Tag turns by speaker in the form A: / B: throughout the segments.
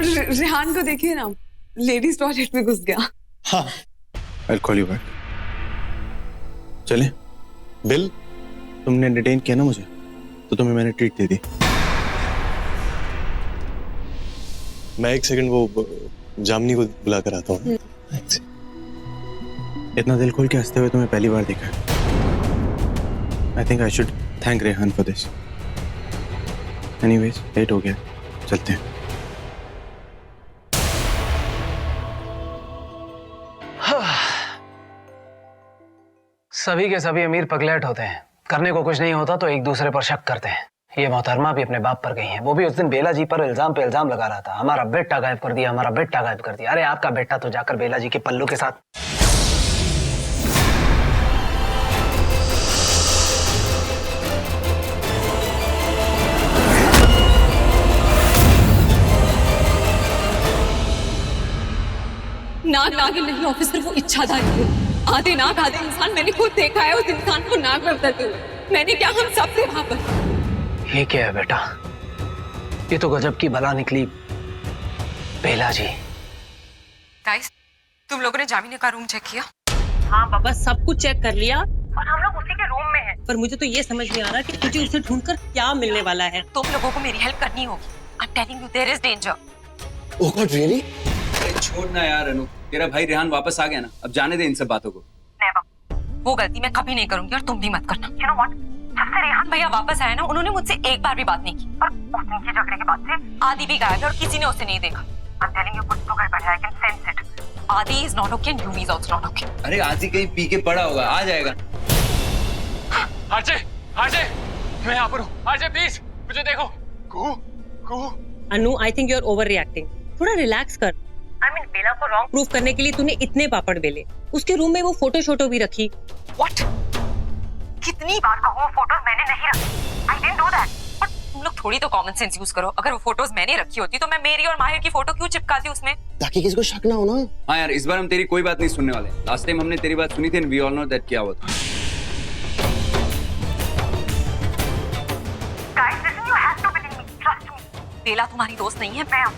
A: रेहान को देखिए ना, लेडीज टॉयलेट में घुस गया।
B: हाँ, I'll call you back. चले, बिल तुमने डिटेन किया ना मुझे, तो तुम्हें मैंने ट्रीट दे दी। मैं एक सेकंड वो जामनी को बुला कर आता हूँ। इतना दिल खोल के हंसते हुए तुम्हें पहली बार देखा है। I think I should thank Rehan for this. Anyways, late हो गया, चलते हैं।
C: सभी के सभी अमीर पगलेट होते हैं, करने को कुछ नहीं होता तो एक दूसरे पर शक करते हैं। ये मोहतरमा भी अपने बाप पर गई हैं। वो भी उस दिन बेला जी पर इल्जाम पे इल्जाम लगा रहा था, हमारा बेटा गायब कर दिया, हमारा बेटा गायब कर दिया। अरे आपका बेटा तो जाकर बेला जी के पल्लू के साथ
A: नाग नागिन नहीं ऑफिसर, वो इच्छाधारी है। आधे नाग आधे इंसान। मैंने खुद देखा है उस इंसान को नाग में बदलते हुए। मैंने क्या, हम सब थे वहां पर।
C: ये क्या है बेटा? ये तो गजब की बला निकली। बेला जी,
D: गाइस, तुम लोगों ने जामिनी का रूम चेक किया?
E: हाँ बाबा, सब कुछ चेक कर लिया और हम लोग उसी के रूम में हैं। पर मुझे तो ये समझ नहीं आ रहा कि तुझे उसे ढूंढकर क्या मिलने वाला है।
D: तुम लोगों को मेरी हेल्प करनी होगी। I am telling you, there is danger.
F: Oh god, really?
G: छोड़ ना यार अनु, तेरा भाई रेहान वापस आ गया ना, अब जाने दे इन सब बातों को।
D: वो गलती मैं कभी नहीं करूंगी और तुम भी मत करना। You know what? जब से रेहान भैया वापस आया ना, उन्होंने मुझसे एक बार भी बात नहीं की। और उस दिन के झगड़े के बाद से आदि भी गायब है और किसी ने उसे नहीं देखा। I'm telling you, कुछ तो गड़बड़ है, I can sense it. आदि is not okay and Yumi is also not okay.
G: अरे आदि कहीं पी के पड़ा होगा, आ जाएगा।
H: आरजे, आरजे, मैं यहाँ पर हूँ। आरजे प्लीज, मुझे देखो। Kuhu.
E: Anu, I think you are overreacting. थोड़ा रिलैक्स कर। आई मीन, बेला को रॉन्ग प्रूफ करने के लिए तूने इतने पापड़ बेले। उसके रूम में वो फोटो भी रखी।
D: What? कितनी बार कहो, वो फोटोज मैंने नहीं रखी। I didn't do that. और तुम लोग थोड़ी तो कॉमन सेंस यूज करो। अगर वो फोटोज मैंने रखी होती तो मैं मेरी और माहिर की फोटो क्यों चिपकाती उसमें?
F: ताकि किसी को शक ना हो ना।
G: हाँ यार, इस बार हम तेरी कोई बात नहीं सुनने वाले। लास्ट टाइम हमने तेरी बात सुनी थी and we all know that क्या हुआ था।
D: Guys, listen, you have to believe me. Trust me. बेला तुम्हारी दोस्त नहीं है, मैं हूँ।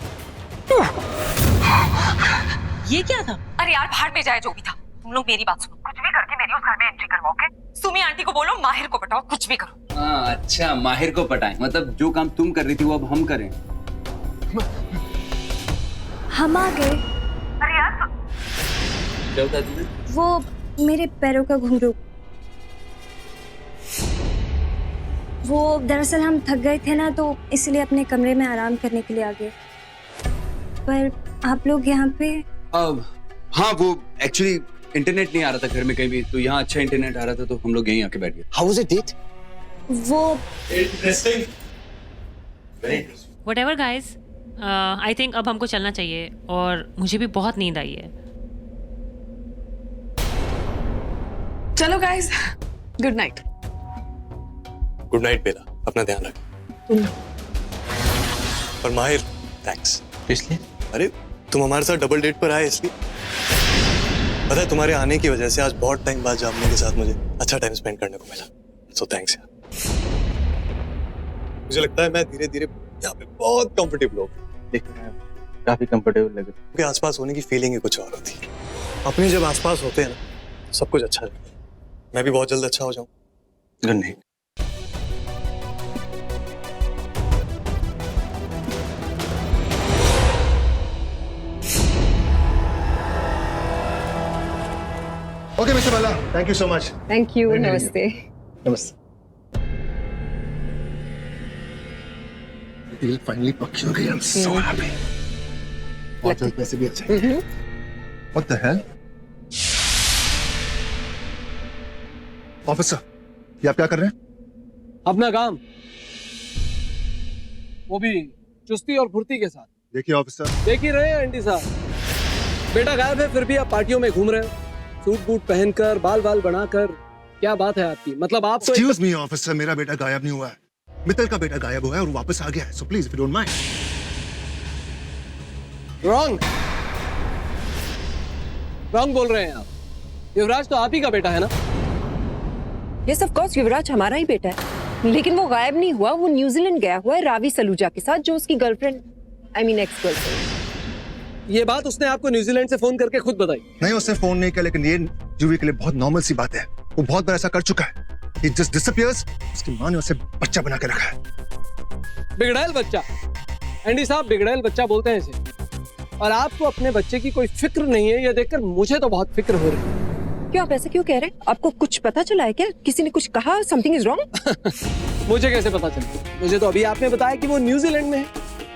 E: ये क्या था?
D: अरे यार, भाड़ में जाए जो भी था। तुम लोग मेरी बात सुनो। कुछ भी करके मेरी उस घर में एंट्री करवाओ, ओके? सुमी आंटी को बोलो माहिर को पटाओ, कुछ भी करो।
G: हाँ अच्छा, माहिर को पटाएं। मतलब जो काम तुम कर रही थी वो अब हम करें।
I: हम आ गए।
D: अरे यार,
G: क्या होता है तुम्हें?
I: वो मेरे पैरों का घुंघरू। वो दरअसल हम थक गए थे ना, तो इसलिए अपने कमरे में आराम करने के लिए आ गए। पर आप लोग यहाँ पे?
G: हाँ, वो एक्चुअली इंटरनेट नहीं आ रहा था घर में कहीं भी, तो यहाँ अच्छा इंटरनेट आ रहा था तो हम लोग यहीं आके बैठ गए।
F: How was it, date?
I: वो
B: interesting.
J: Whatever guys, I think अब हमको चलना चाहिए और मुझे भी बहुत नींद आई है।
A: चलो guys, good night.
B: Good night Bela, अपना ध्यान रख। पर माहिर, थैंक्स। इसलिए? अरे तुम हमारे साथ डबल डेट पर आए इसलिए। पता है, तुम्हारे आने की वजह से आज बहुत टाइम बाद जामनी के साथ मुझे अच्छा टाइम स्पेंड करने को मिला। सो थैंक्स यार। मुझे लगता है मैं धीरे धीरे यहाँ पे बहुत कंफर्टेबल हो गया। देखना काफी कंफर्टेबल लगे, क्योंकि आसपास होने की फीलिंग ही कुछ और होती है। अपने जब आसपास होते हैं ना, सब कुछ अच्छा लगता है। मैं भी बहुत जल्द अच्छा हो जाऊँ। Good night.
K: Okay, Mr. Balla, thank you so much.
A: Thank you, नमस्ते।
K: Namaste. Deal finally पक्की हो गई. I'm so happy. बहुत जल्द पैसे भी अच्छे। What the hell? Officer, ये आप क्या कर रहे हैं?
C: अपना काम, वो भी चुस्ती और फुर्ती के साथ।
K: देखिए ऑफिसर,
C: देख ही रहे हैं आंटी साहब, बेटा गायब है फिर भी आप पार्टियों में घूम रहे हो, सूट बूट पहनकर, बाल बाल बनाकर। क्या बात है आपकी? मतलब आप तो
K: Excuse me ऑफिसर, मेरा बेटा गायब नहीं हुआ है। मित्तल का बेटा गायब हुआ है और वापस आ गया है। So please, if you don't mind.
C: Wrong बोल रहे हैं आप। युवराज तो आप ही का बेटा है ना?
L: यस ऑफ कोर्स, युवराज हमारा ही बेटा है, लेकिन वो गायब नहीं हुआ। वो न्यूजीलैंड गया हुआ है रावी सलूजा के साथ, जो उसकी girlfriend, I mean ex girlfriend.
M: ये बात उसने आपको न्यूजीलैंड से फोन करके खुद बताई?
K: नहीं, उसने फोन नहीं किया, लेकिन ये जूही के लिए बहुत नॉर्मल सी बात है। वो बहुत बार ऐसा कर चुका है। He just disappears, उसकी माँ ने उसे बच्चा बना के रखा है।
M: बिगड़ैल बच्चा? एंडी साहब, बिगड़ैल बच्चा बोलते हैं इसे। और आपको अपने बच्चे की कोई फिक्र नहीं है, ये देखकर मुझे तो बहुत फिक्र हो रही है।
L: क्यों आप ऐसे क्यों कह रहे हैं? आपको कुछ पता चला है क्या? किसी ने कुछ कहा? Something is wrong?
M: मुझे कैसे पता चला? मुझे तो अभी आपने बताया कि वो न्यूजीलैंड में है।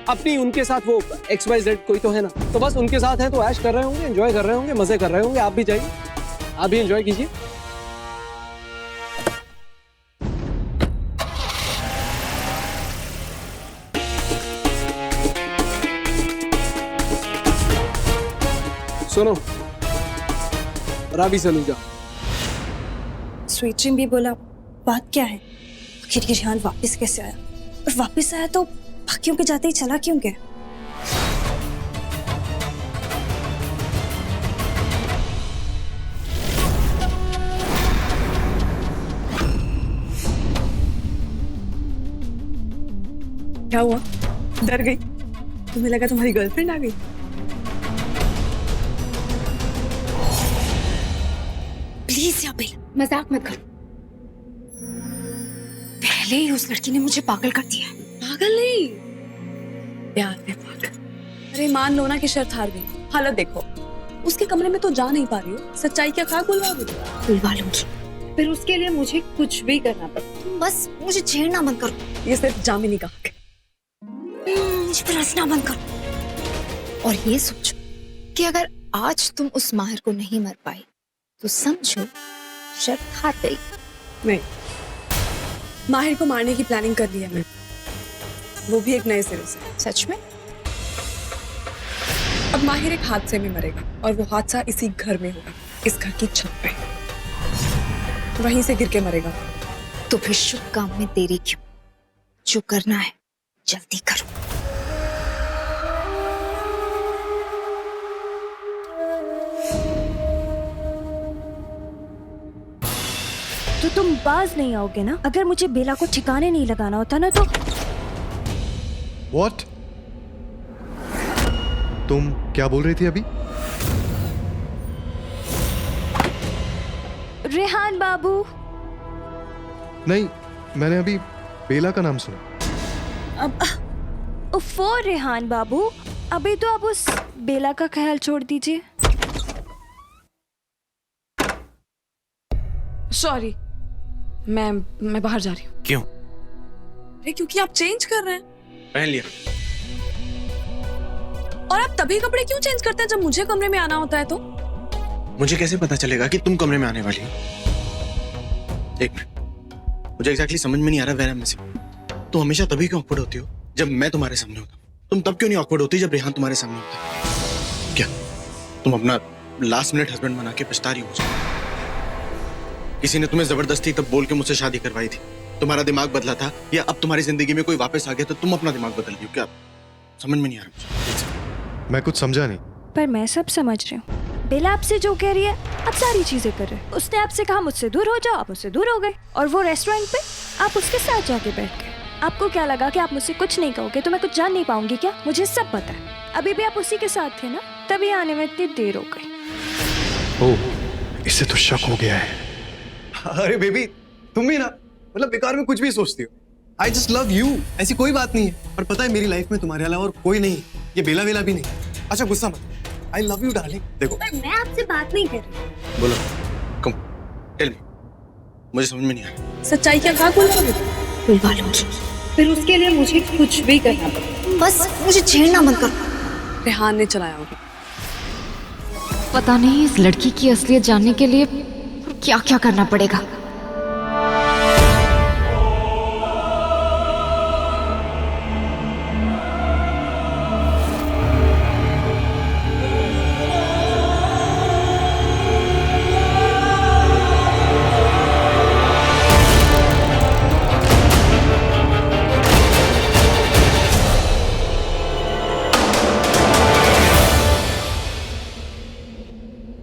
M: अपनी उनके साथ वो XYZ कोई तो है ना, तो बस उनके साथ है तो ऐश कर रहे होंगे, एंजॉय कर रहे होंगे, मजे कर रहे होंगे। आप भी जाइए, आप भी एंजॉय कीजिए। सुनो, राबी सलूजा।
I: स्वीट ड्रीम भी बोला, बात क्या है? आखिर ये रिहान वापस कैसे आया? और वापस आया तो बाकियों के जाते ही चला क्यों गया? क्या हुआ? डर गई? तुम्हें लगा तुम्हारी गर्लफ्रेंड आ गई? प्लीज या बेला, मजाक मत करो। पहले ही उस लड़की ने मुझे पागल कर दिया। पागल नहीं, प्यार में पागल। अरे मान लो ना कि शर्त हार गई। हालत देखो, उसके कमरे में तो जा नहीं पा रही हो। सच्चाई क्या खा बुलवाओगे? बुलवा लूंगी, फिर उसके लिए मुझे कुछ भी करना पड़ेगा। तुम बस मुझे छेड़ना बंद करो। ये सिर्फ जामिनी का हक है। मुझे पर हंसना बंद करो और ये सोचो कि अगर आज तुम उस माहिर को नहीं मार पाई तो समझो शर्त हार गई। नहीं, माहिर को मारने की प्लानिंग कर ली है मैंने, वो भी एक नए सिरे से। सच में? अब माहिर एक हादसे में मरेगा और वो हादसा इसी घर में होगा, इस घर की छत पे। वहीं से गिर के मरेगा। तो फिर शुभ काम में देरी क्यों? जो करना है जल्दी करो। तो तुम बाज नहीं आओगे ना? अगर मुझे बेला को ठिकाने नहीं लगाना होता ना तो।
K: What? तुम क्या बोल रही थी अभी?
I: रेहान बाबू।
K: नहीं, मैंने अभी बेला का नाम सुना।
I: अब उफ़ो रेहान बाबू, अभी तो आप उस बेला का ख्याल छोड़ दीजिए। सॉरी, मैं बाहर जा रही हूँ।
B: क्यों?
A: अरे क्योंकि आप चेंज कर रहे हैं।
B: पहन लिया।
A: और आप तभी कपड़े क्यों चेंज करते हैं जब मुझे कमरे में आना होता है तो?
B: मुझे कैसे पता चलेगा कि तुम कमरे में आने वाली हो? एक मिनट, मुझे एग्जैक्टली समझ में नहीं आ रहा वेरा में से। तुम हमेशा तभी क्यों ऑकवर्ड होती हो जब मैं तुम्हारे सामने होता हूँ? तुम तब क्यों नहीं ऑकवर्ड होती जब रेहान तुम्हारे सामने होता है? क्या तुम अपना लास्ट मिनट हस्बैंड बना के पछता रही हो? किसी ने तुम्हें जबरदस्ती तब बोल के मुझसे शादी करवाई थी, तुम्हारा दिमाग बदला था, या अब तुम्हारी जिंदगी में कोई वापस आ गया तो तुम अपना दिमाग बदल रही हो? क्या समझ में नहीं आ रहा?
K: मैं कुछ समझा नहीं।
I: पर मैं सब समझ रही हूँ। बेला आपसे जो कह रही है, आप सारी चीजें कर रहे हैं। उसने आपसे कहा मुझसे दूर हो जाओ, आप मुझसे दूर हो गए। और वो रेस्टोरेंट पे आप उसके साथ जाके बैठ गए। आपको क्या लगा कि आप मुझसे कुछ नहीं कहोगे तो मैं कुछ जान नहीं पाऊंगी क्या? मुझे सब पता है। अभी भी आप उसी के साथ थे ना, तभी आने में इतनी देर हो गई।
K: ओह, इससे तो शक हो गया है।
B: अरे बेबी, तुम भी ना मतलब बेकार में कुछ भी सोचती हो। आई जस्ट लव यू, ऐसी कोई बात नहीं है। और पता है मेरी लाइफ में तुम्हारे अलावा और कोई नहीं, ये बेला वेला भी नहीं। अच्छा गुस्सा मत, आई लव यू डार्लिंग। देखो
I: मैं आपसे बात नहीं कर रही।
B: बोलो, कम टेल मी, मुझे समझ में नहीं आया।
A: सच्चाई क्या कहा बोलोगे?
I: बुलवा लूंगी, फिर उसके लिए मुझे कुछ भी करना पड़ेगा। बस मुझे छेड़ना मत करो।
A: रेहान ने चलाया होगा।
D: पता नहीं इस लड़की की असलियत जानने के लिए क्या क्या करना पड़ेगा।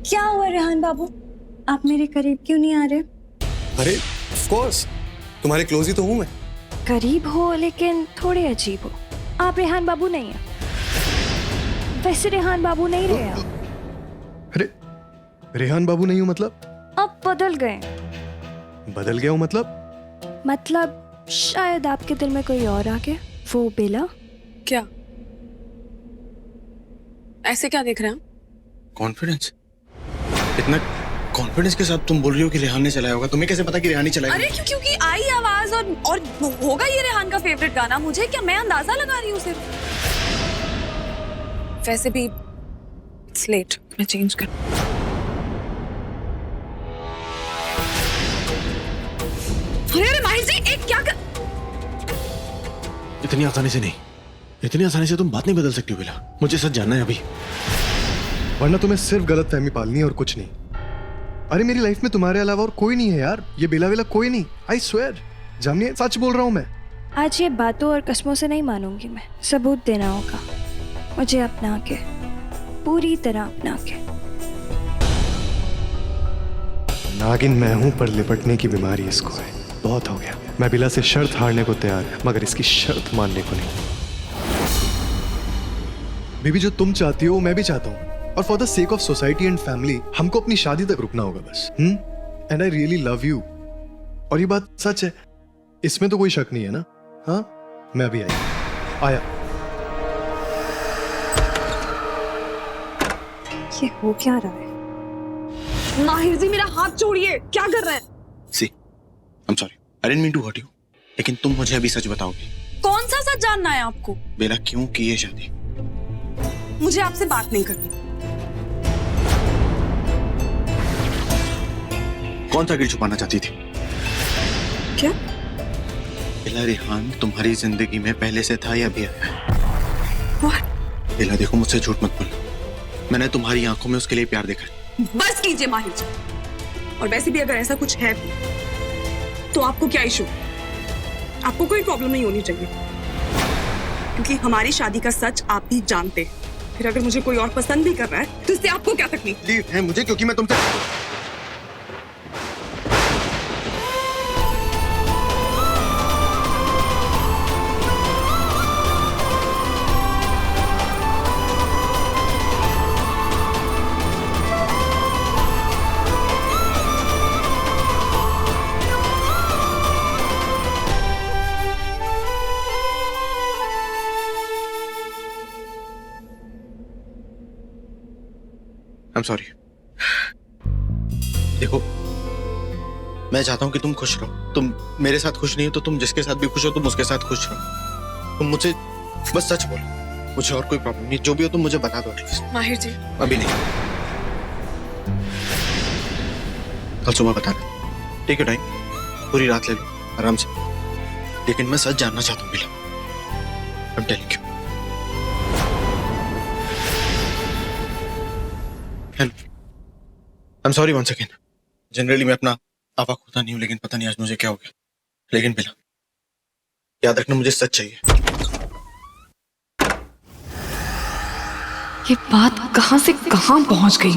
I: क्या हुआ रेहान बाबू, आप मेरे करीब क्यों नहीं आ रहे?
B: अरे ऑफ कोर्स, तुम्हारे क्लोज ही तो हूं मैं।
I: करीब हो लेकिन थोड़े अजीब हो। आप रेहान बाबू नहीं है।
N: वैसे रेहान बाबू नहीं रहे आप।
K: अरे रेहान बाबू नहीं हूं मतलब?
N: अब बदल गए।
K: बदल गया हूं
N: मतलब शायद आपके दिल में कोई और आ गया। वो बेला।
I: क्या ऐसे क्या देख रहे हैं?
F: कॉन्फिडेंस, इतना कॉन्फिडेंस के साथ तुम बोल रही हो कि रेहान ने चलाया होगा। तुम्हें कैसे पता कि रेहान ने चलाया?
I: अरे क्योंकि आई आवाज और होगा ये रेहान का फेवरेट गाना। मुझे क्या, मैं अंदाजा लगा रही हूँ सिर्फ। वैसे भी इट्स लेट, मैं चेंज कर। अरे माहिर जी, एक क्या कर...
F: इतनी आसानी से नहीं, इतनी आसानी से तुम बात नहीं बदल सकती हो बेला। मुझे सच जानना है अभी,
K: वरना तुम्हें सिर्फ गलत फहमी पालनी है और कुछ नहीं। अरे मेरी लाइफ में तुम्हारे अलावा और कोई नहीं है यार। ये बेला वेला कोई नहीं। आई स्वेयर, जानिए सच बोल रहा हूँ मैं।
N: आज ये बातों और कस्मों से नहीं मानूंगी मैं। सबूत देना होगा मुझे अपना के, पूरी तरह अपना के।
K: नागिन मैं हूं पर लिपटने की बीमारी इसको है। बहुत हो गया। मैं बिला से शर्त हारने को तैयार है, मगर इसकी शर्त मानने को नहीं। बेबी जो तुम चाहती हो मैं भी चाहता हूँ, और for the sake of society and family हमको अपनी शादी तक रुकना होगा बस। And I really love you, और ये बात सच है, इसमें तो कोई शक नहीं है ना? हाँ, मैं अभी आया।
I: ये हो क्या रहा है? माहिर जी मेरा हाथ छोड़िए, क्या कर रहे हैं?
F: See, I am sorry, I didn't mean to hurt you, लेकिन तुम मुझे अभी सच बताओगी?
I: कौन सा सच जानना है आपको?
F: बेला क्यों की ये शादी?
I: मुझे आपसे बात नहीं करनी।
F: कौन सा गिल छुपाना चाहती थी?
I: क्या?
F: बेला रेहान तुम्हारी जिंदगी में पहले से था या अभी आया है?
I: What?
F: बेला देखो, मुझसे झूठ मत बोलना। मैंने तुम्हारी आंखों में उसके लिए प्यार देखा है।
I: बस कीजिए माहिर जी। और वैसे भी अगर ऐसा कुछ है तो आपको क्या इशू? आपको कोई प्रॉब्लम नहीं होनी चाहिए, क्योंकि हमारी शादी का सच आप भी जानते हैं। फिर अगर मुझे कोई और पसंद भी कर रहा है तो इससे आपको क्या तकलीफ?
F: तकलीफ है मुझे क्योंकि मैं तुमसे... I'm sorry. देखो, मैं चाहता हूं कि तुम खुश रहो। तुम मेरे साथ खुश नहीं हो तो तुम जिसके साथ भी खुश हो तुम उसके साथ खुश रहो। तुम मुझे बस सच बोलो, मुझे और कोई प्रॉब्लम नहीं। जो भी हो तुम मुझे बता दो एटलीस्ट।
I: माहिर जी
F: अभी नहीं, कल सुबह बताना। टेक योर टाइम, पूरी रात ले लो आराम से, लेकिन मैं सच जानना चाहता हूँ बिला। आई am telling you. I'm sorry once again. Generally मैं अपना आवा खोता नहीं हूँ, लेकिन पता नहीं आज मुझे क्या हो गया। लेकिन बिला, याद रखना मुझे सच चाहिए।
I: ये बात कहां से कहां पहुंच गई?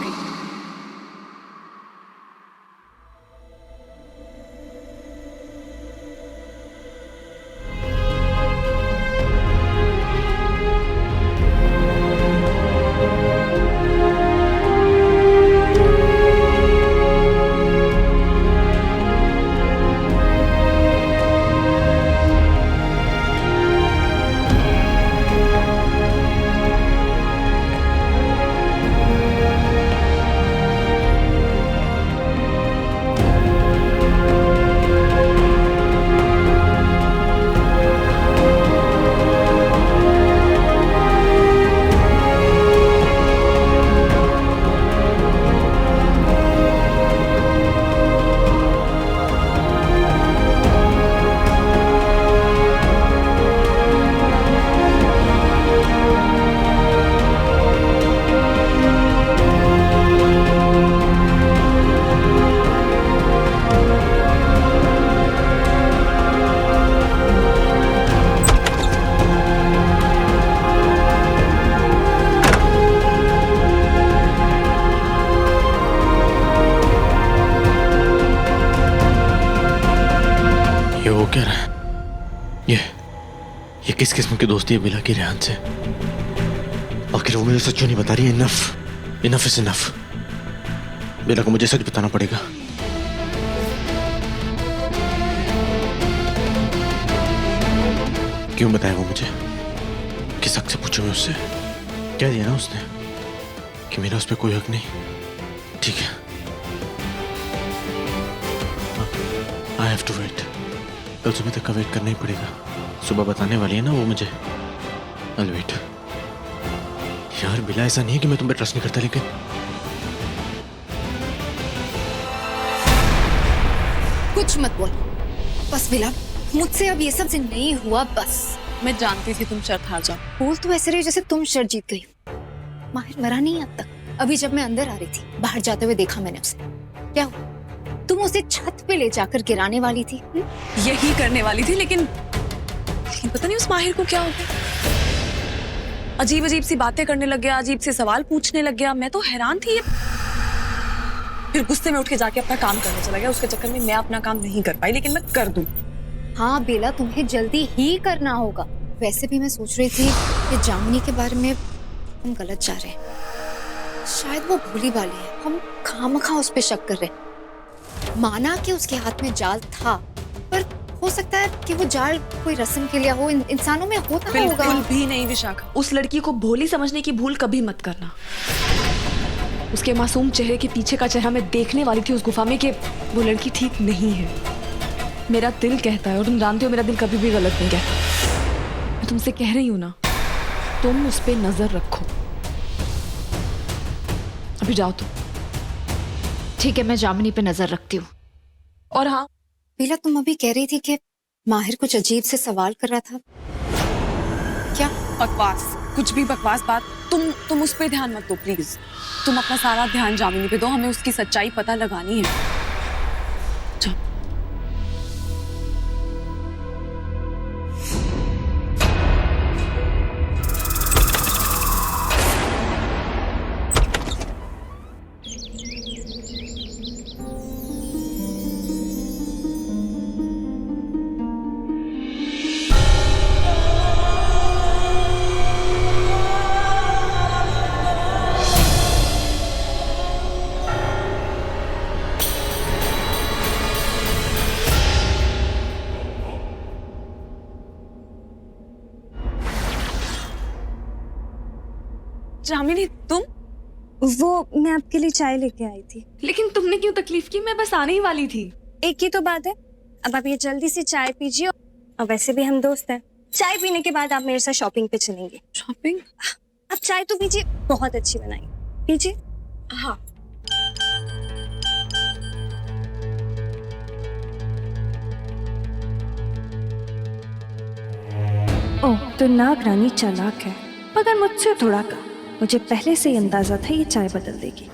F: क्या रहा है? ये किस किस्म की दोस्ती है बिला की रेहान से? आखिर वो मुझे सच क्यों नहीं बता रही? Enough is enough. बेला को मुझे सच बताना पड़ेगा। क्यों बताया वो मुझे? किस हक से पूछूं मैं उससे? क्या दिया ना उसने कि मेरा उस पर कोई हक नहीं। ठीक है, आई हैव टू वेट। कल सुबह तक का वेट करना ही पड़ेगा। सुबह बताने वाली है ना वो मुझे। I will wait. यार बिला, ऐसा नहीं है कि मैं तुम पे ट्रस्ट नहीं करता, लेकिन
I: कुछ मत बोल बस बिला, मुझसे अब ये सब से नहीं हुआ बस। मैं जानती थी तुम शर्त हार जाओ। बोल तो ऐसे रही जैसे तुम शर्त जीत गई। माहिर मरा नहीं अब तक। अभी जब मैं अंदर आ रही थी, बाहर जाते हुए देखा मैंने उसे। क्या हुआ? तुम उसे छत पे ले जाकर गिराने वाली थी।
A: यही करने वाली थी, लेकिन पता नहीं उस माहिर को क्या हो गया। अजीब अजीब सी बातें करने लग गया, अजीब से सवाल पूछने लग गया। मैं तो हैरान थी। फिर गुस्से में उठ के जाके अपना काम करने चला गया। उसके चक्कर में मैं अपना काम नहीं कर पाई, लेकिन मैं कर दूं।
I: हाँ बेला, तुम्हें जल्दी ही करना होगा। वैसे भी मैं सोच रही थी कि जामुनी के बारे में हम गलत जा रहे हैं। शायद वो भोली वाली है, हम खामखा उस पे शक कर रहे हैं। माना कि उसके हाथ में जाल था, पर हो सकता है कि वो जाल कोई रस्म के लिए हो। इंसानों में होता होगा।
A: बिल्कुल भी नहीं विशाखा। उस लड़की को भोली समझने की भूल कभी मत करना। उसके मासूम चेहरे के पीछे का चेहरा मैं देखने वाली थी उस गुफा में कि वो लड़की ठीक नहीं है। मेरा दिल कहता है, और तुम जानते हो मेरा दिल कभी भी गलत नहीं कहता। मैं तुमसे कह रही हूँ ना, तुम उस पे नजर रखो। अभी जाओ तुम।
I: ठीक है, मैं जामुनी पे नजर रखती हूँ।
A: और हाँ
I: बेला, तुम अभी कह रही थी कि माहिर कुछ अजीब से सवाल कर रहा था। क्या?
A: बकवास, कुछ भी बकवास बात। तुम उस पे ध्यान मत दो प्लीज। तुम अपना सारा ध्यान जामिनी पे दो। हमें उसकी सच्चाई पता लगानी है। जाओ। जामिनी, तुम?
N: वो मैं आपके लिए चाय लेके आई थी।
A: लेकिन तुमने क्यों तकलीफ की? मैं बस आने ही वाली थी।
N: एक ही तो बात है। अब आप ये जल्दी से चाय पीजिए, और वैसे भी हम दोस्त हैं। चाय पीने के बाद आप मेरे साथ शॉपिंग पे चलेंगे।
A: शॉपिंग?
N: आप चाय तो पीजिए, बहुत अच्छी बनाई। पीजिए।
A: हाँ।
N: ओह, तो नाग रानी चालाक है, मगर मुझसे थोड़ा कम। मुझे पहले से ही अंदाजा था ये चाय बदल देगी,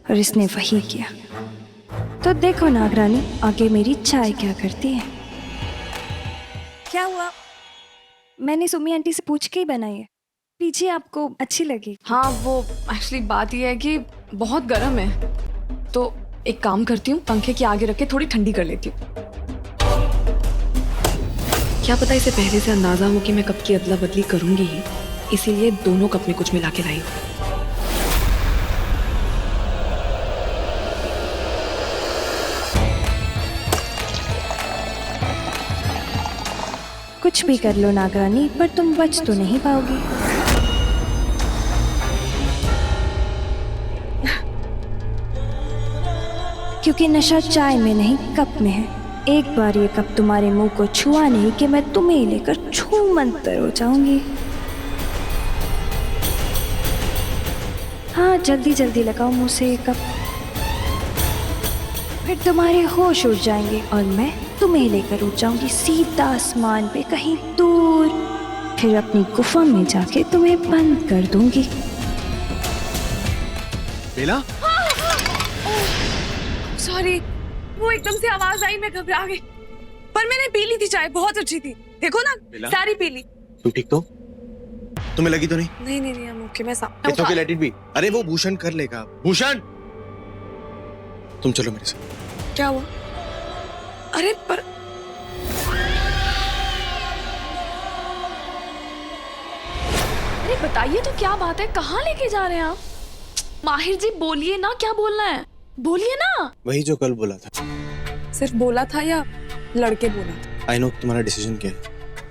N: और इसने वही किया। तो देखो नागरानी, आगे मेरी चाय क्या करती है। क्या हुआ? मैंने सुमी आंटी से पूछ के ही बनाई है। पीछे आपको अच्छी लगी।
A: हाँ, वो एक्चुअली बात यह है कि बहुत गर्म है, तो एक काम करती हूँ, पंखे के आगे रख के थोड़ी ठंडी कर लेती हूँ। क्या पता इसे पहले से अंदाजा हो कि मैं कब की अदला बदली करूंगी ही, इसीलिए दोनों कप में कुछ मिला के लाई हूँ।
N: कुछ भी कर लो नागरानी, पर तुम बच तो नहीं पाओगी। क्योंकि नशा चाय में नहीं, कप में है। एक बार ये कप तुम्हारे मुंह को छुआ नहीं कि मैं तुम्हें लेकर छूमंतर हो जाऊंगी। हाँ, जल्दी जल्दी लगाओ मुंह से ये कप, फिर तुम्हारे होश उड़ जाएंगे और मैं तुम्हें लेकर उड़ जाऊंगी सीधा आसमान पे कहीं दूर। फिर अपनी गुफा में जाके तुम्हें बंद कर दूंगी।
K: बेला?
A: सॉरी, वो एकदम से आवाज आई, मैं घबरा गई। पर मैंने पी ली थी चाय, बहुत अच्छी थी। देखो ना, सारी पी ली।
F: तुम ठीक तो? तुम्हें लगी तो नहीं?
A: नहीं नहीं नहीं, ओके, मैं
F: It's okay, let it be. अरे वो भूषण कर लेगा। भूषण, तुम चलो मेरे साथ।
A: क्या हुआ? अरे पर
N: अरे
A: बताइए तो क्या बात है, कहाँ लेके जा रहे हैं आप? माहिर जी बोलिए ना, क्या बोलना है, बोलिए ना।
F: वही जो कल बोला था।
I: सिर्फ बोला था या लड़के बोला था?
F: आई नो तुम्हारा डिसीजन क्या है,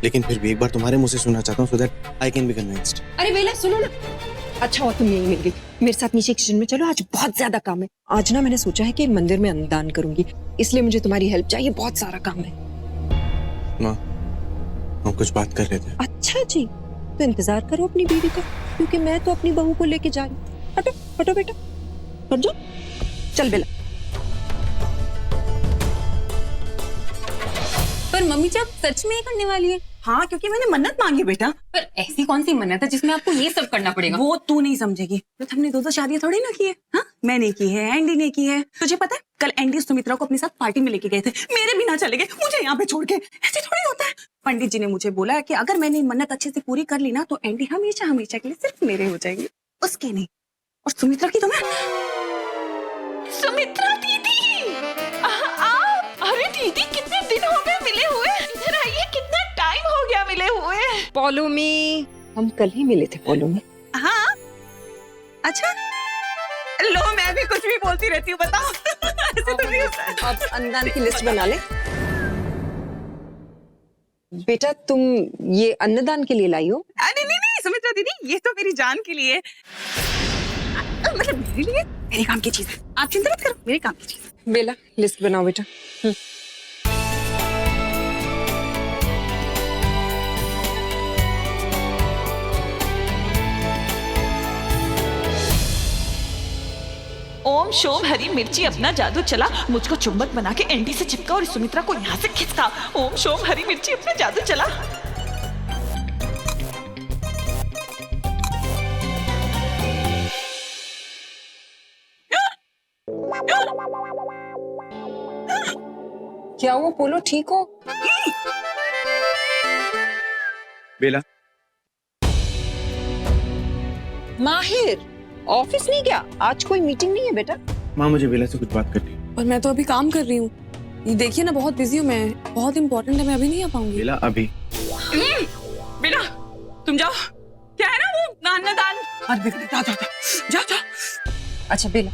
F: लेकिन फिर भी एक बार तुम्हारे मुंह से सुनना चाहता हूँ, so that I can be convinced.
L: अरे बेला सुनो ना, अच्छा हुआ तुम यहीं मिल गई। मेरे साथ नीचे किचन में चलो, आज बहुत ज्यादा काम है। आज ना मैंने सोचा है कि मंदिर में अन्नदान करूंगी, इसलिए मुझे तुम्हारी हेल्प चाहिए, बहुत सारा काम है।
F: माँ, हम कुछ बात कर रहे थे।
L: अच्छा जी, तो इंतजार करो अपनी बीवी का, क्योंकि मैं तो अपनी बहू को लेके जा रही हूँ। हटो हटो बेटा, हट जाओ। चल बेला।
I: पर मम्मी जी आप सच में ये करने वाली है?
O: हाँ, क्योंकि मैंने मन्नत मांगी बेटा।
I: पर ऐसी कौन सी मन्नत है जिसमें आपको ये सब करना पड़ेगा?
O: वो तू नहीं समझेगी। तो हमने दो शादियां थोड़ी ना की है। हाँ, मैंने की है, एंडी ने की है। तुझे पता है कल एंडी सुमित्रा को अपने साथ पार्टी में लेके गए थे, मेरे बिना चले गए, मुझे यहाँ पे छोड़ के। ऐसे थोड़ी होता है। पंडित जी ने मुझे बोला है कि अगर मैंने मन्नत अच्छे से पूरी कर ली ना तो एंडी हमेशा हमेशा के लिए सिर्फ मेरे हो जाएंगे, उसके नहीं। और सुमित्रा की तो मैं
A: सुमित्रा दीदी, आप, अरे दीदी कितने दिन हो गए मिले हुए, इधर आइए, कितना टाइम हो गया मिले हुए।
L: पॉलुमी, हम कल ही मिले थे पॉलुमी।
O: हाँ, अच्छा लो, मैं भी कुछ भी बोलती रहती हूँ, बताओ। ऐसे तो नहीं होता है।
L: अब अन्नदान की लिस्ट बना ले। बेटा तुम ये अन्नदान के लिए लाई हो?
O: नहीं नहीं नहीं सुमित्रा दीदी, ये तो मेरी जान के लिए, मतलब मेरे लिए, मेरे काम की चीज है। आप चिंता मत करो, मेरे काम की चीज।
L: बेला लिस्ट बनाओ बेटा।
P: ओम शोम हरी मिर्ची अपना जादू चला, मुझको चुंबक बना के एंडी से चिपका और सुमित्रा को यहाँ से खिंचता। ओम शोम हरी मिर्ची अपना जादू चला।
L: क्या हुआ पोलो, ठीक हो?
G: बेला,
L: माहिर ऑफिस नहीं गया? आज कोई मीटिंग नहीं है बेटा?
F: माँ, मुझे बेला से कुछ बात करनी है।
I: पर मैं तो अभी काम कर रही हूँ, ये देखिए ना, बहुत बिजी हूँ मैं, बहुत इंपॉर्टेंट है, मैं अभी नहीं आ पाऊंगी।
F: बेला अभी
O: बेटा तुम जाओ, क्या है ना वो अन्नदान, जाओ जाओ जाओ जाओ।
L: अच्छा बेला,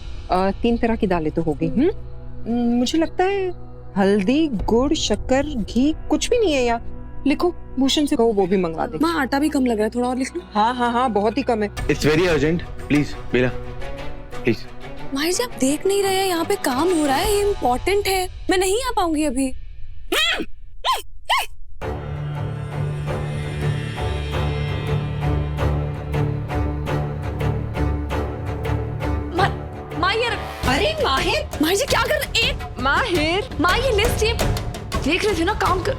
L: 3 तरह की दालें तो हो गई। मुझे लगता है हल्दी, गुड़, शक्कर, घी कुछ भी नहीं है यार। लिखो, भूषण से कहो वो भी मंगवा दे।
I: माँ आटा भी कम लग रहा है, थोड़ा और लिख लो।
L: हाँ हाँ हाँ, बहुत ही कम है।
F: It's very urgent, please Bella please.
I: Mahir ji आप देख नहीं रहे हैं, यहाँ पे काम हो रहा है, ये इम्पोर्टेंट है, मैं नहीं आ पाऊंगी अभी।
L: अरे माहिर,
I: माहिर जी क्या कर रहे हैं?
L: माहिर,
A: माँ ये लिस्ट ये देख रहे थे ना, काम कर।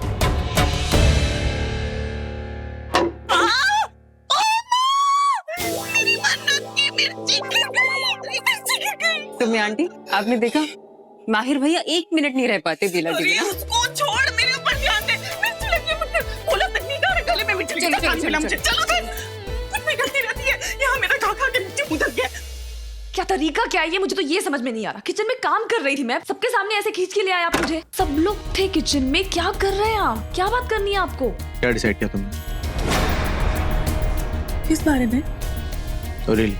E: तुम्हें आंटी आपने देखा, माहिर भैया 1 मिनट नहीं रह पाते बेला जी बिना।
O: उसको छोड़, मेरे ऊपर ध्यान दे। मिर्ची लगी है मुझे, बोला तक नहीं था, गले में मिर्ची लगी है, चलो मुझे, चलो कुछ भी करती रहती है, यहाँ मेरा खा खा के मिर्ची मुंह तक गया।
A: क्या तरीका क्या है ये, मुझे तो ये समझ में नहीं आ रहा। किचन में काम कर रही थी मैं, सबके सामने ऐसे खींच के ले आया आप मुझे। सब लोग थे किचन में, क्या कर रहे हैं आप, क्या बात करनी है आपको?
F: क्या डिसाइड किया तुमने?
I: किस बारे में?
F: रियली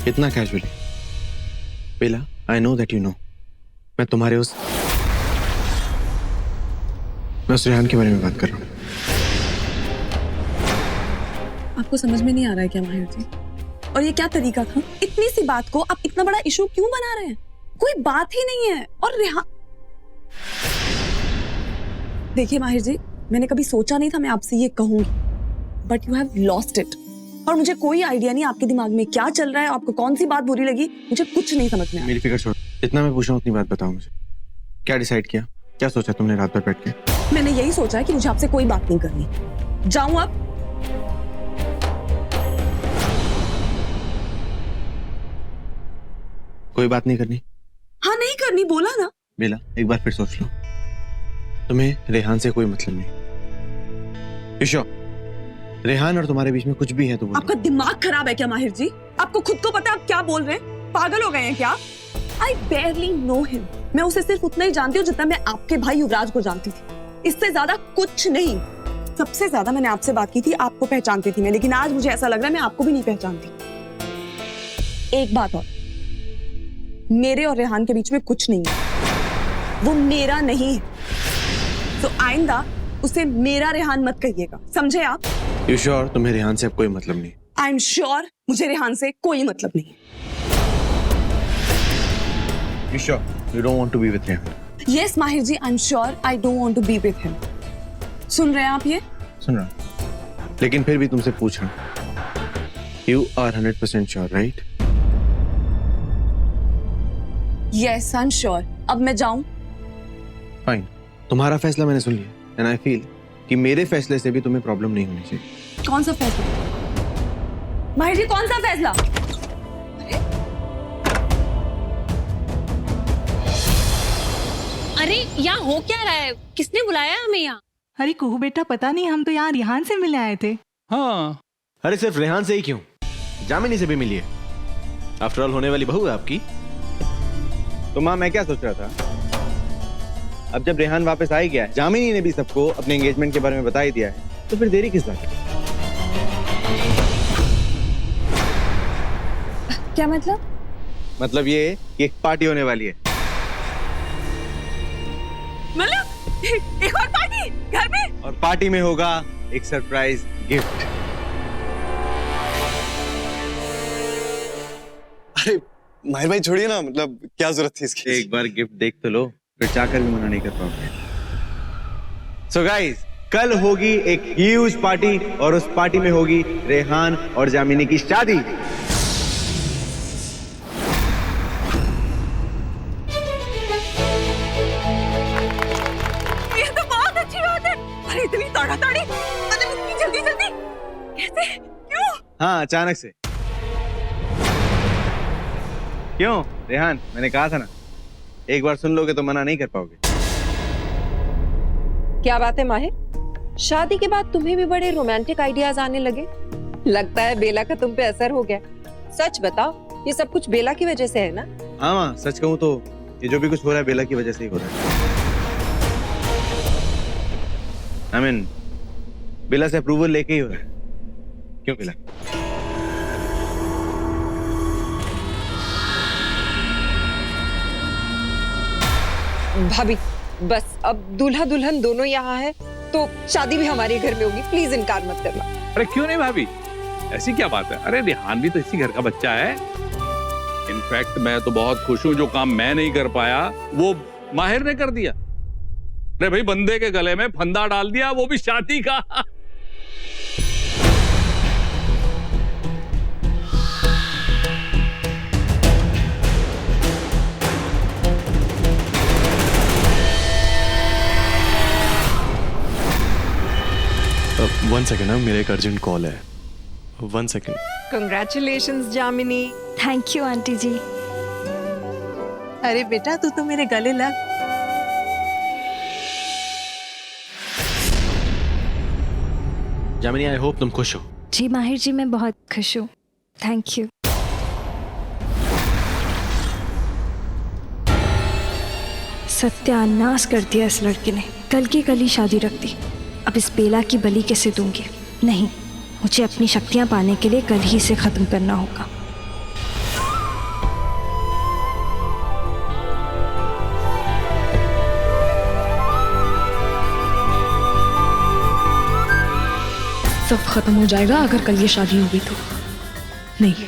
F: इतना casually? Bella, I know that you know, मैं तुम्हारे उस रेहान के बारे में बात कर रहा हूँ।
I: आपको समझ में नहीं आ रहा है क्या माहिर जी? और ये क्या तरीका था? इतनी सी बात को आप इतना बड़ा इशू क्यों बना रहे हैं? कोई बात ही नहीं है। और रेहान, देखिए माहिर जी, मैंने कभी सोचा नहीं था मैं आपसे ये कहूंगी, but you have lost it. और मुझे कोई आइडिया नहीं आपके दिमाग में क्या चल रहा है, आपको कौन सी बात बुरी लगी, मुझे कुछ नहीं समझ में आया।
F: मेरी फिक्र छोड़, जितना मैं पूछ रहा हूँ उतनी बात बताओ मुझे। क्या डिसाइड किया, क्या सोचा तुमने रात भर बैठ के?
I: मैंने यही सोचा है कि मुझे आपसे कोई बात नहीं करनी। जाऊं अब?
F: कोई बात नहीं करनी?
I: हाँ नहीं करनी, बोला ना।
F: बेला एक बार फिर सोच लो, तुम्हें रेहान से कोई मतलब नहीं। ईशो, रेहान और तुम्हारे बीच में कुछ भी है तो बोलो।
I: आपका दिमाग खराब है क्या माहिर जी? आपको खुद को पता है आप क्या बोल रहे हैं? पागल हो गए हैं क्या? I barely know him. मैं उसे सिर्फ उतना ही जानती हूँ जितना मैं आपके भाई युवराज को जानती थी, इससे ज्यादा कुछ नहीं।
O: सबसे ज्यादा मैंने आपसे बात की थी, आपको पहचानती थी मैं, लेकिन आज मुझे ऐसा लग रहा है मैं आपको भी नहीं पहचानती। एक बात और, मेरे और रेहान के बीच में कुछ नहीं है, वो मेरा नहीं है, तो आइंदा उसे मेरा रेहान मत कहिएगा, समझे आप?
F: यू श्योर तुम्हें रेहान से अब कोई मतलब नहीं?
O: आई एम श्योर मुझे रेहान से कोई मतलब नहीं।
F: You sure you don't want to be with Rehan?
O: Yes Mahir ji, I am sure I don't want to be with him. सुन रहे हैं आप ये?
F: सुन रहा हूं, लेकिन फिर भी तुमसे पूछ रहा हूं, you are 100% sure, right?
O: Yes I am sure. अब मैं जाऊं?
F: फाइन, तुम्हारा फैसला मैंने सुन लिया, एंड आई फील कि मेरे फैसले से भी तुम्हें प्रॉब्लम नहीं होनी चाहिए।
O: कौन सा फैसला माहिर जी, कौन सा फैसला?
P: अरे यहाँ हो क्या रहा है? किसने बुलाया हमें यहाँ?
Q: अरे कुहू बेटा, पता नहीं, हम तो यहाँ रेहान से मिलने आए थे।
F: हाँ, अरे सिर्फ रेहान से ही क्यों, जामिनी से भी मिलिए, आफ्टर ऑल होने वाली बहू है आपकी। तो माँ, मैं क्या सोच रहा था, अब जब रेहान वापस आ ही गया है, जामिनी ने भी सबको अपने एंगेजमेंट के बारे में बता ही दिया है, तो फिर देरी किस बात की?
O: क्या मतलब?
F: मतलब ये कि एक पार्टी होने वाली है।
O: मतलब एक और पार्टी घर में?
F: और पार्टी में होगा एक सरप्राइज गिफ्ट।
B: अरे माहिर भाई छोड़िए ना, मतलब क्या जरूरत थी इसकी?
F: एक बार गिफ्ट देख तो लो, फिर चाहकर भी मना नहीं कर पाओगे। सो गाइस, कल होगी एक ह्यूज पार्टी, और उस पार्टी में होगी रेहान और जामिनी की शादी।
O: ये तो बहुत अच्छी बात है। अरे इतनी ताड़ाताड़ी, अरे इतनी जल्दी जल्दी कैसे, क्यों?
F: हाँ, अचानक से। क्यों रेहान, मैंने कहा था ना, एक बार सुन लोगे तो मना नहीं कर पाओगे।
L: क्या बात है माहिर, शादी के बाद तुम्हें भी बड़े रोमांटिक आइडियाज आने लगे? लगता है बेला का तुम पे असर हो गया। सच बताओ, ये सब कुछ बेला की वजह से है ना?
F: हाँ माँ, सच कहूँ तो ये जो भी कुछ हो रहा है बेला की वजह से ही हो रहा है। I mean, बेला से अप्रूवल लेके ही हो रहा है। क्यों बेला?
L: भाभी बस, अब दूल्हा दुल्हन दोनों यहाँ है तो शादी भी हमारे घर में होगी, प्लीज इनकार मत करना।
H: अरे क्यों नहीं भाभी, ऐसी क्या बात है? अरे रेहान भी तो इसी घर का बच्चा है। इनफैक्ट मैं तो बहुत खुश हूँ, जो काम मैं नहीं कर पाया वो माहिर ने कर दिया। अरे भाई, बंदे के गले में फंदा डाल दिया, वो भी शादी का।
K: वन सेकेंड, मेरा एक अर्जेंट कॉल है, 1 second.
L: Congratulations Jamini.
N: Thank you aunty ji.
Q: अरे बेटा, तू तो मेरे गले लग।
F: जामिनी, आई होप तुम खुश हो।
N: जी माहिर जी, मैं बहुत खुश हूँ, थैंक यू। सत्यानाश कर दिया इस लड़के ने, कल की कल ही शादी रख दी। अब इस बेला की बलि कैसे दूंगी? नहीं, मुझे अपनी शक्तियां पाने के लिए कल ही इसे खत्म करना होगा।
A: सब खत्म हो जाएगा अगर कल ये शादी होगी तो। नहीं,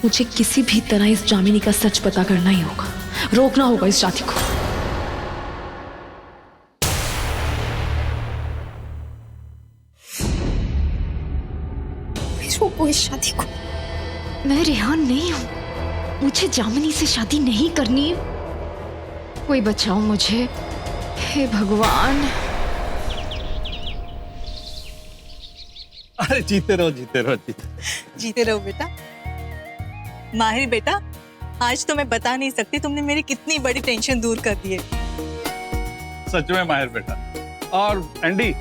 A: मुझे किसी भी तरह इस जामिनी का सच पता करना ही होगा, रोकना होगा इस शादी को।
N: रोको इस शादी को। मैं रेहान नहीं हूं, मुझे जामिनी से शादी नहीं करनी। कोई बचाओ मुझे, हे भगवान।
H: अरे जीते रहो, जीते रहो,
Q: जीते रहो बेटा। माहिर बेटा, आज तो मैं बता नहीं सकती तुमने मेरी कितनी बड़ी टेंशन दूर कर दी है।
H: सच में माहिर बेटा। और एंडी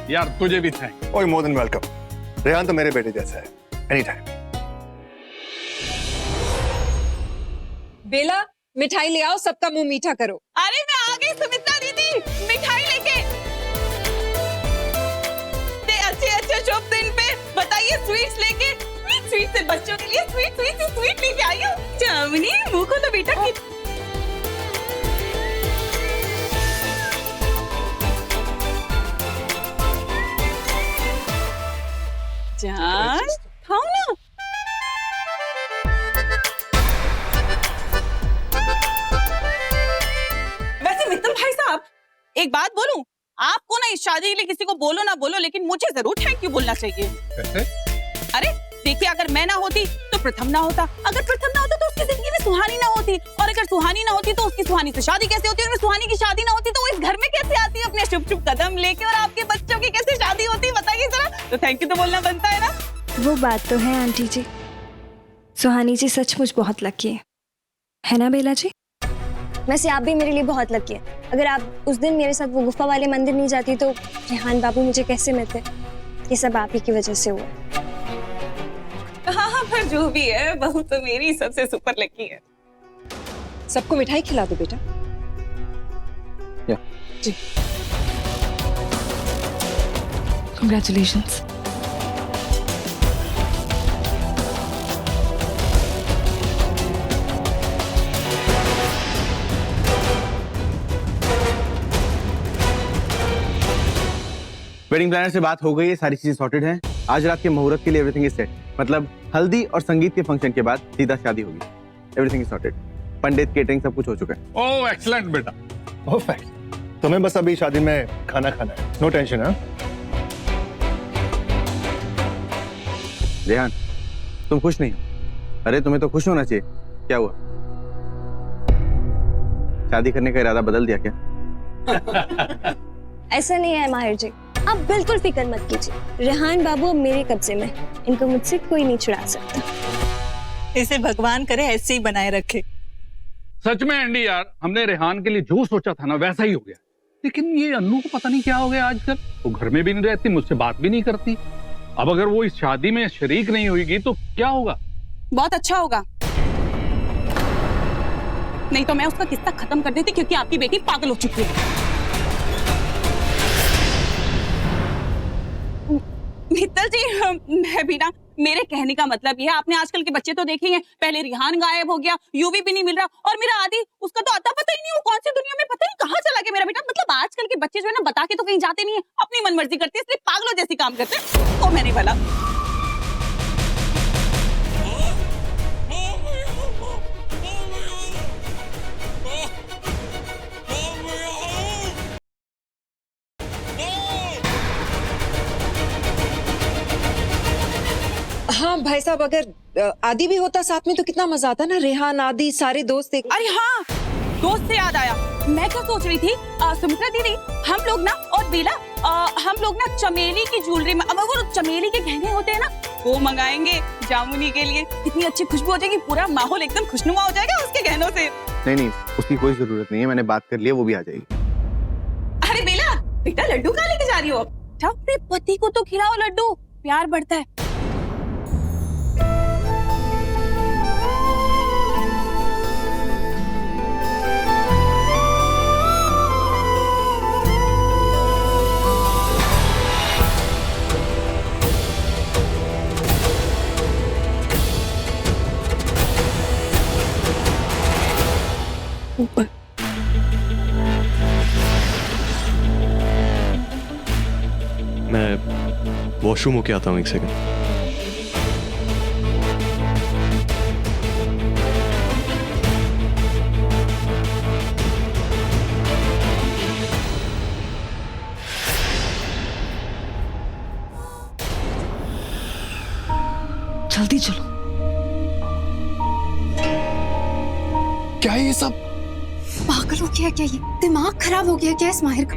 H: यार, तुझे भी थैंक।
B: ओए, मोर देन वेलकम। रेहान तो मेरे बेटे जैसा है, एनी टाइम।
L: बेला, मिठाई ले आओ, सबका मुंह मीठा करो।
P: अरे मैं आ गई सुमित्रा दीदी, मिठाई लेके। लिए स्वीट्स लेके, स्वीट से बच्चों के लिए स्वीट लेके आई हूँ। जामुनी मुंह खोलो बेटा। जान खाओ ना। वैसे मित्तल भाई साहब, एक बात बोलूं, आपको ना इस शादी के लिए किसी को बोलो ना बोलो, लेकिन मुझे जरूर थैंक यू बोलना चाहिए।
H: कैसे?
P: अरे देखिए, अगर मैं ना होती तो प्रथम ना होता, अगर प्रथम ना होता तो उसकी जिंदगी में सुहानी ना होती, और अगर सुहानी ना होती तो उसकी सुहानी से शादी कैसे होती, और अगर सुहानी की शादी ना होती तो वो इस घर में कैसे आती अपने शुभ शुभ कदम लेके, और आपके बच्चों की कैसे शादी होती, बताइए जरा। तो थैंक यू तो बोलना बनता है ना।
N: वो बात तो है आंटी जी, सुहानी जी सचमुच बहुत लकी है ना बेला जी?
R: वैसे आप भी मेरे लिए बहुत लकी है। अगर आप उस दिन मेरे साथ वो गुफा वाले मंदिर नहीं जाती तो रेहान बाबू मुझे कैसे मिलते? ये सब आप ही की वजह से हुआ।
P: हाँ, पर जो भी है, बहू तो मेरी सबसे सुपर लकी है।
L: सबको मिठाई खिला दो बेटा।
P: जी।
A: Congratulations.
F: वेडिंग प्लानर से बात हो गई है, सारी चीजें सॉर्टेड हैं। आज रात के मुहूर्त के लिए एवरीथिंग इज सेट, मतलब हल्दी और संगीत के फंक्शन के बाद सीधा शादी होगी। Everything is sorted, Pandit, catering सब कुछ हो चुका है।
H: ओह एक्सीलेंट बेटा।
K: परफेक्ट। तुम्हें बस अभी शादी में खाना खाना है, नो टेंशन। हाँ
F: रेहान, तुम खुश नहीं हो? अरे तुम्हें तो खुश होना चाहिए। क्या हुआ, शादी करने का इरादा बदल दिया क्या?
R: ऐसा नहीं है माहिर जी, आप बिल्कुल फिक्र मत कीजिए। रेहान बाबू मेरे कब्जे में, इनको मुझसे कोई नहीं छुड़ा सकता।
Q: इसे भगवान करे ऐसे ही बनाए रखे।
H: सच में एंडी यार, हमने रेहान के लिए जो सोचा था ना वैसा ही हो गया। लेकिन ये अन्नू को पता नहीं क्या हो गया आजकल, वो घर में भी नहीं रहती, मुझसे बात भी नहीं करती। अब अगर वो इस शादी में शरीक नहीं होगी तो क्या होगा?
P: बहुत अच्छा होगा, नहीं तो मैं उसका किस्सा खत्म कर देती, क्योंकि आपकी बेटी पागल हो चुकी है। मित्तल जी, मैं भी ना, मेरे कहने का मतलब यह है, आपने आजकल के बच्चे तो देखे ही हैं। पहले रिहान गायब हो गया, यूवी भी नहीं मिल रहा, और मेरा आदि, उसका तो आता पता ही नहीं, वो कौन सी दुनिया में पता नहीं कहाँ चला गया मेरा बेटा। मतलब आजकल के बच्चे जो है ना, बता के तो कहीं जाते नहीं है, अपनी मनमर्जी करते हैं, इसलिए पागलों जैसी काम करते हैं। तो मैंने बोला
L: हाँ भाई साहब, अगर आदि भी होता साथ में तो कितना मजा आता ना, रेहान, आदि, सारे दोस्त एक।
P: अरे हाँ, दोस्त से याद आया, मैं क्या सोच रही थी, सुमित्रा दीदी, हम लोग ना, और बेला, हम लोग ना चमेली की ज्वेलरी में, अब वो चमेली के गहने होते हैं ना, वो मंगाएंगे जामुनी के लिए। कितनी अच्छी खुशबू हो जाएगी, पूरा माहौल एकदम खुशनुमा हो जाएगा उसके गहनों से।
F: नहीं, उसकी कोई जरूरत नहीं है, मैंने बात कर लिया, वो भी आ जाएगी।
P: अरे बेला बेटा, लड्डू कहाँ लेके जा रही हो? अपने पति को तो खिलाओ लड्डू, प्यार बढ़ता है।
A: ऊपर
B: मैं वॉशरूम होके आता हूँ, एक सेकंड।
A: जल्दी चलो।
K: क्या है ये सब?
R: पागल हो गया क्या? ये दिमाग खराब हो गया क्या इस माहिर का?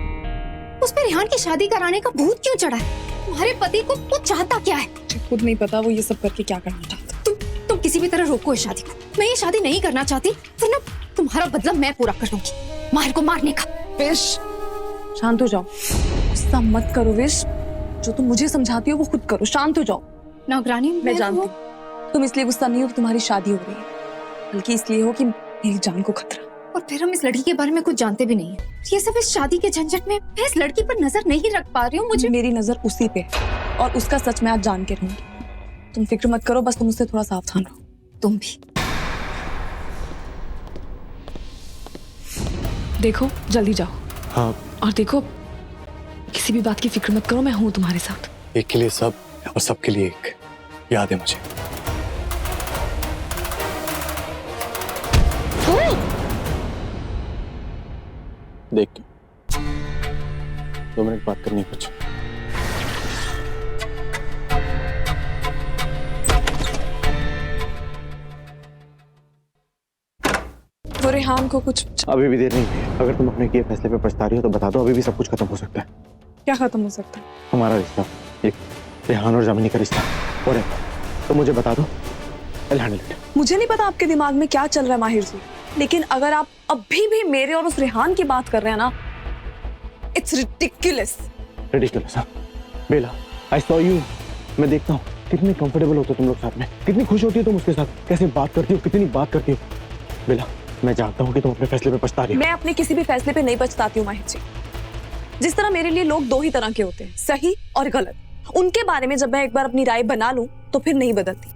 R: उस पे रेहान की शादी कराने का भूत क्यों चढ़ा है? तुम्हारे पति को वो चाहता क्या है?
I: खुद नहीं पता वो ये सब करके क्या करना चाहता।
R: तुम किसी भी तरह रोको इस शादी को। मैं ये शादी नहीं करना चाहती, वरना तुम्हारा बदला मैं पूरा कर लूंगी, माहिर को मारने का।
I: विश, शांत हो जाओ, गुस्सा मत करो विश। जो तुम मुझे समझाती हो वो खुद करो, शांत हो जाओ।
R: नौकरानी,
I: मैं जानती हूँ तुम इसलिए गुस्सा नहीं हो कि तुम्हारी शादी हो रही है, बल्कि इसलिए हो कि मेरी जान को खतरा।
R: और फिर हम इस लड़की के बारे में कुछ जानते भी नहीं है। ये सब इस शादी के झंझट में मैं इस लड़की पर नजर नहीं रख पा रही हूँ। मुझे
I: मेरी नजर उसी पे है और उसका सच मैं आज जान के रहूंगी। तुम फिक्र मत करो, बस तुम उससे थोड़ा सावधान रहो, तुम भी। देखो जल्दी जाओ।
B: हाँ।
I: और देखो किसी भी बात की फिक्र मत करो, मैं हूं तुम्हारे साथ।
B: एक के लिए सब और सबके लिए एक, याद है मुझे। देख के 2 मिनट बात करनी है कुछ।
I: वो रेहान को कुछ
F: अभी भी देर नहीं है। अगर तुम अपने किए फैसले पे पछता रही हो तो बता दो, अभी भी सब कुछ खत्म हो सकता है।
I: क्या खत्म हो सकता है?
F: हमारा रिश्ता, एक रेहान और जामिनी का रिश्ता। और तो मुझे बता दो, I'll handle it।
I: मुझे नहीं पता आपके दिमाग में क्या चल रहा है माहिर जी, लेकिन अगर आप अभी भी मेरे और उस रेहान की बात कर रहे हैं ना, it's ridiculous.
F: Ridiculous. Bella, I saw you। मैं देखता हूँ कितने कंफर्टेबल होते हो तुम लोग साथ में, कितनी खुश होती हो तुम उसके साथ, कैसे बात करती हो, कितनी बात करती हो। बेला, मैं जानता हूँ कि तुम अपने फैसले पे पछता रही हो।
I: मैं अपने किसी भी फैसले पे नहीं पछताती हूँ माहिर जी। जिस तरह मेरे लिए लोग 2 ही तरह के होते हैं, सही और गलत। उनके बारे में जब मैं एक बार अपनी राय बना लूं तो फिर नहीं बदलती।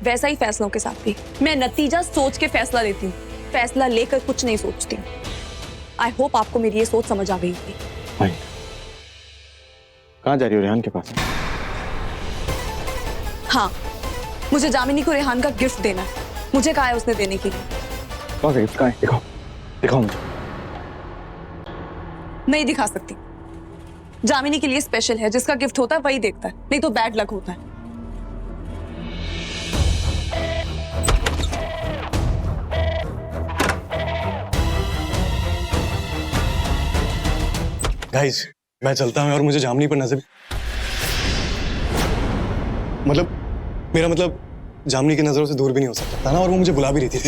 I: वैसा ही फैसलों के साथ भी मैं नतीजा सोच के फैसला लेती हूँ, फैसला लेकर कुछ नहीं सोचती। आई होप आपको मेरी ये सोच समझ आ गई होगी।
F: कहाँ जा रही हो? रेहान के पास?
I: हाँ, मुझे जामिनी को रेहान का गिफ्ट देना है। मुझे कहा है उसने देने के लिए।
F: कौन सा गिफ्ट? कहाँ है? दिखाओ, दिखाओ मुझे।
I: नहीं दिखा सकती। जामिनी के लिए स्पेशल है, जिसका गिफ्ट होता है वही देखता है, नहीं तो बैड लक होता है।
B: गाइस, मैं चलता हूँ और मुझे जामनी पर नजर, मतलब मेरा मतलब जामनी की नजरों से दूर भी नहीं हो सकता था ना, और वो मुझे बुला भी रही थी।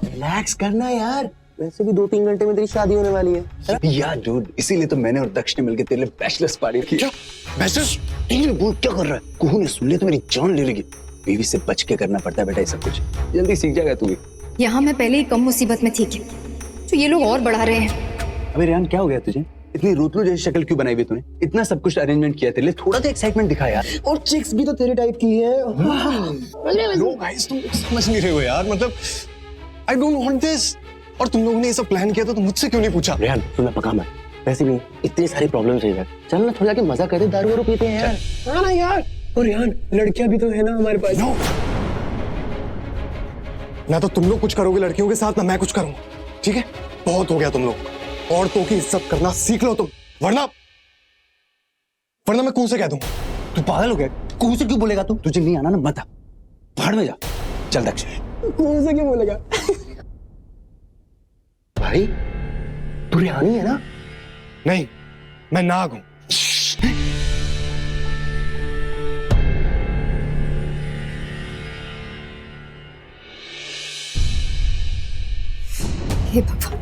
G: रिलैक्स करना यार, वैसे भी 2-3 घंटे में तेरी शादी होने वाली है यार डूड। इसीलिए तो मैंने और दक्ष ने मिलकर तेरे लिए बैचलर्स पार्टी की।
B: क्या बैचलर्स?
G: बोल क्या कर रहा है? कुहू ने सुन लिया तो मेरी जान ले लेगी। बीवी से बच के करना पड़ता है बेटा ये सब कुछ, जल्दी सीख जाएगा तू भी।
S: यहाँ मैं पहले ही कम मुसीबत में थी क्या, तो ये लोग और बढ़ा रहे हैं।
G: अबे रेहान क्या हो गया तुझे? इतनी रूतलू जैसी शक्ल क्यों बनाई हुई तूने? इतना सब कुछ अरेंजमेंट किया तेरे लिए, थोड़ा तो एक्साइटमेंट दिखा यार।
F: और चिक्स भी तो तेरे टाइप की है।
B: नो गाइस, तुम समझ नहीं रहे हो यार, मतलब आई डोंट वांट दिस। और तुम लोगों ने ये सब प्लान किया तो मुझसे क्यों नहीं पूछा?
G: रेहान तू ना पका मत, वैसे भी इतनी सारी प्रॉब्लम्स है यार। चल ना थोड़ा जाके मजा करते, दारू वारू पीते हैं यार।
M: हाँ ना यार। और रेहान, लड़कियां भी तो है ना हमारे पास।
B: नो, ना तो तुम लोग कुछ करोगे लड़कियों के साथ, ना मैं कुछ करूंगा, ठीक है? बहुत हो गया तुम लोग। औरतों की इज्जत करना सीख लो तुम, वरना मैं कुहू से कह दूंगा।
G: तू पागल हो गया? कुहू से क्यों बोलेगा तू? तुझे नहीं आना ना मत आ, भाड़ में जा। चल दक्ष।
M: कौन से क्यों बोलेगा?
G: भाई तू रेहानी है ना?
B: नहीं, मैं नाग हूं।
S: हे भगवान,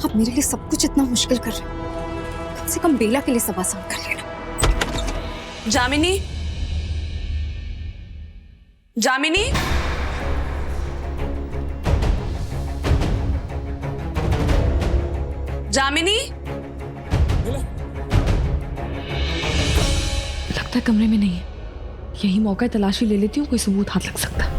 S: आप मेरे लिए सब कुछ इतना मुश्किल कर रहे हैं, कम से कम बेला के लिए सब आसान कर लेना।
I: जामिनी, जामिनी, जामिनी। लगता है कमरे में नहीं है। यही मौका है, तलाशी ले लेती हूँ, कोई सबूत हाथ लग सकता है।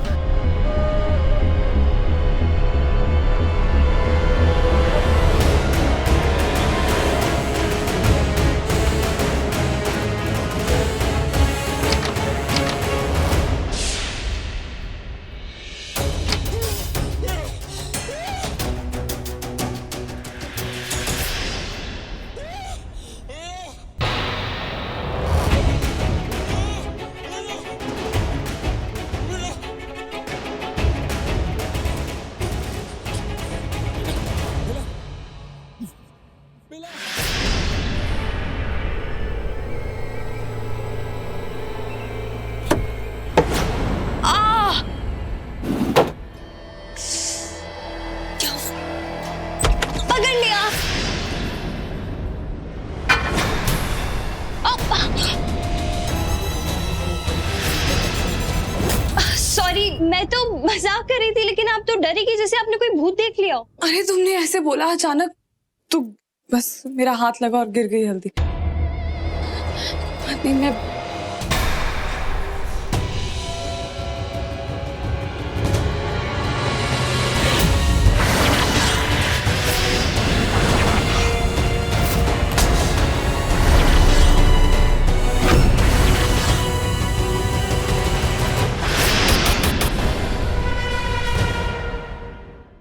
R: सॉरी, मैं तो मजाक कर रही थी, लेकिन आप तो डरी कि जैसे आपने कोई भूत देख लिया हो।
I: अरे तुमने ऐसे बोला अचानक तो बस मेरा हाथ लगा और गिर गई हल्दी। नहीं, मैं